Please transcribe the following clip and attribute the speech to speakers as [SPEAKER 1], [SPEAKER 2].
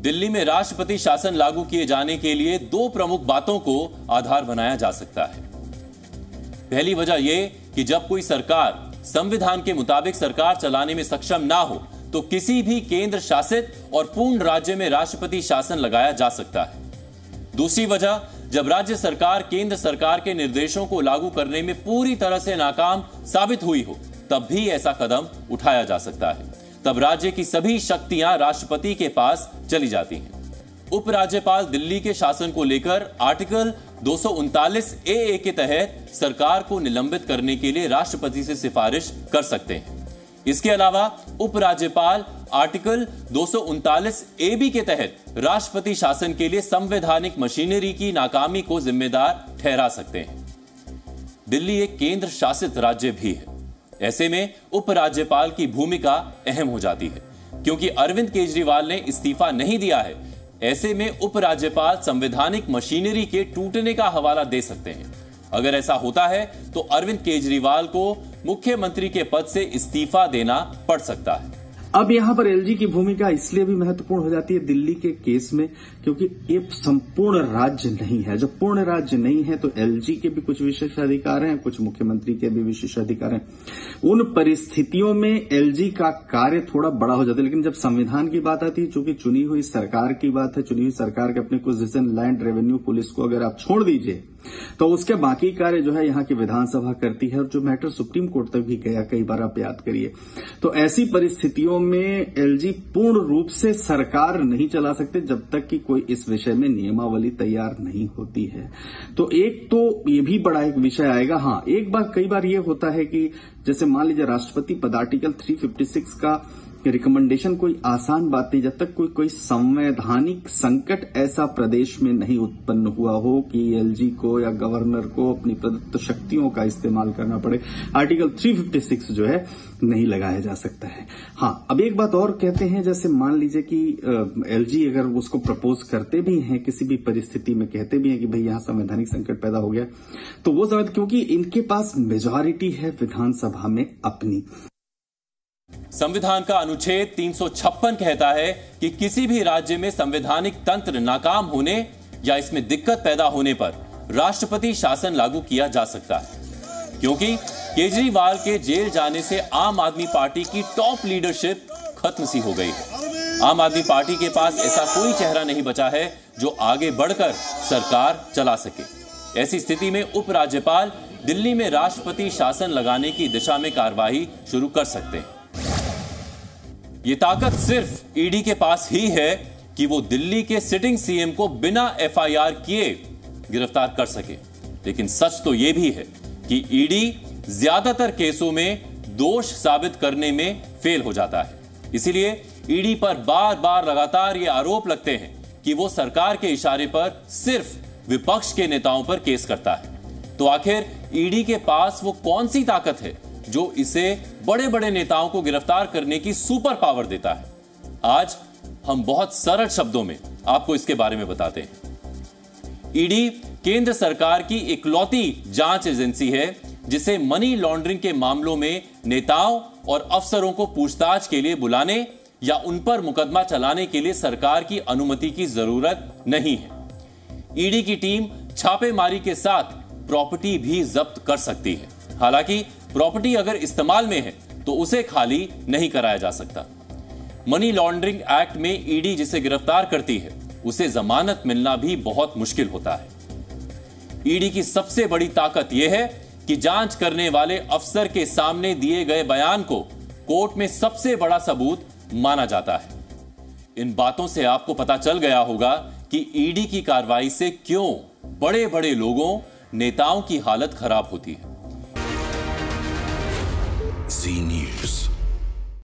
[SPEAKER 1] दिल्ली में राष्ट्रपति शासन लागू किए जाने के लिए दो प्रमुख बातों को आधार बनाया जा सकता है। पहली वजह यह कि जब कोई सरकार संविधान के मुताबिक सरकार चलाने में सक्षम ना हो तो किसी भी केंद्र शासित और पूर्ण राज्य में राष्ट्रपति शासन लगाया जा सकता है। दूसरी वजह, जब राज्य सरकार केंद्र सरकार के निर्देशों को लागू करने में पूरी तरह से नाकाम साबित हुई हो, तब भी ऐसा कदम उठाया जा सकता है। तब राज्य की सभी शक्तियां राष्ट्रपति के पास चली जाती हैं। उपराज्यपाल दिल्ली के शासन को लेकर आर्टिकल 239 ए के तहत सरकार को निलंबित करने के लिए राष्ट्रपति से सिफारिश कर सकते हैं। इसके अलावा उपराज्यपाल आर्टिकल 239 ए के तहत राष्ट्रपति शासन के लिए संवैधानिक मशीनरी की नाकामी को जिम्मेदार ठहरा सकते हैं। दिल्ली एक केंद्र शासित राज्य भी है। ऐसे में उपराज्यपाल की भूमिका अहम हो जाती है। क्योंकि अरविंद केजरीवाल ने इस्तीफा नहीं दिया है, ऐसे में उपराज्यपाल संवैधानिक मशीनरी के टूटने का हवाला दे सकते हैं। अगर ऐसा होता है तो अरविंद केजरीवाल को मुख्यमंत्री के पद से इस्तीफा देना पड़ सकता है।
[SPEAKER 2] अब यहाँ पर एलजी की भूमिका इसलिए भी महत्वपूर्ण हो जाती है दिल्ली के केस में, क्योंकि ये संपूर्ण राज्य नहीं है। जब पूर्ण राज्य नहीं है तो एलजी के भी कुछ विशेष अधिकार हैं, कुछ मुख्यमंत्री के भी विशेष अधिकार हैं। उन परिस्थितियों में एलजी का कार्य थोड़ा बड़ा हो जाता है। लेकिन जब संविधान की बात आती है, चूंकि चुनी हुई सरकार की बात है, चुनी हुई सरकार के अपने कुछ डिसीजन लैंड रेवेन्यू पुलिस को अगर आप छोड़ दीजिए तो उसके बाकी कार्य जो है यहाँ की विधानसभा करती है, और जो मैटर सुप्रीम कोर्ट तक भी गया, कई बार आप याद करिए। तो ऐसी परिस्थितियों में एलजी पूर्ण रूप से सरकार नहीं चला सकते जब तक कि कोई इस विषय में नियमावली तैयार नहीं होती है। तो एक तो ये भी बड़ा एक विषय आएगा। हाँ, एक बार कई बार ये होता है कि जैसे मान लीजिए राष्ट्रपति पद आर्टिकल 356 का रिकमेंडेशन कोई आसान बात नहीं, जब तक कोई संवैधानिक संकट ऐसा प्रदेश में नहीं उत्पन्न हुआ हो कि एलजी को या गवर्नर को अपनी प्रदत्त शक्तियों का इस्तेमाल करना पड़े, आर्टिकल 356 जो है नहीं लगाया जा सकता है। हाँ, अब एक बात और कहते हैं, जैसे मान लीजिए कि एलजी अगर उसको प्रपोज करते भी हैं, किसी भी परिस्थिति में कहते भी हैं कि भाई यहां संवैधानिक संकट पैदा हो गया, तो वो समय क्योंकि इनके पास मेजॉरिटी है विधानसभा में अपनी।
[SPEAKER 1] संविधान का अनुच्छेद 356 कहता है कि किसी भी राज्य में संवैधानिक तंत्र नाकाम होने या इसमें दिक्कत पैदा होने पर राष्ट्रपति शासन लागू किया जा सकता है। क्योंकि केजरीवाल के जेल जाने से आम आदमी पार्टी की टॉप लीडरशिप खत्म सी हो गई है। आम आदमी पार्टी के पास ऐसा कोई चेहरा नहीं बचा है जो आगे बढ़कर सरकार चला सके। ऐसी स्थिति में उपराज्यपाल दिल्ली में राष्ट्रपति शासन लगाने की दिशा में कार्रवाई शुरू कर सकते हैं। ये ताकत सिर्फ ईडी के पास ही है कि वो दिल्ली के सिटिंग सीएम को बिना एफआईआर किए गिरफ्तार कर सके। लेकिन सच तो यह भी है कि ईडी ज्यादातर केसों में दोष साबित करने में फेल हो जाता है। इसीलिए ईडी पर बार बार लगातार ये आरोप लगते हैं कि वो सरकार के इशारे पर सिर्फ विपक्ष के नेताओं पर केस करता है। तो आखिर ईडी के पास वो कौन सी ताकत है जो इसे बड़े बड़े नेताओं को गिरफ्तार करने की सुपर पावर देता है? आज हम बहुत सरल शब्दों में आपको इसके बारे में बताते हैं। ईडी केंद्र सरकार की इकलौती जांच एजेंसी है जिसे मनी लॉन्ड्रिंग के मामलों में नेताओं और अफसरों को पूछताछ के लिए बुलाने या उन पर मुकदमा चलाने के लिए सरकार की अनुमति की जरूरत नहीं है। ईडी की टीम छापेमारी के साथ प्रॉपर्टी भी जब्त कर सकती है। हालांकि प्रॉपर्टी अगर इस्तेमाल में है तो उसे खाली नहीं कराया जा सकता। मनी लॉन्ड्रिंग एक्ट में ईडी जिसे गिरफ्तार करती है उसे जमानत मिलना भी बहुत मुश्किल होता है। ईडी की सबसे बड़ी ताकत यह है कि जांच करने वाले अफसर के सामने दिए गए बयान को कोर्ट में सबसे बड़ा सबूत माना जाता है। इन बातों से आपको पता चल गया होगा कि ईडी की कार्रवाई से क्यों बड़े बड़े लोगों, नेताओं की हालत खराब होती है।
[SPEAKER 3] Zee News.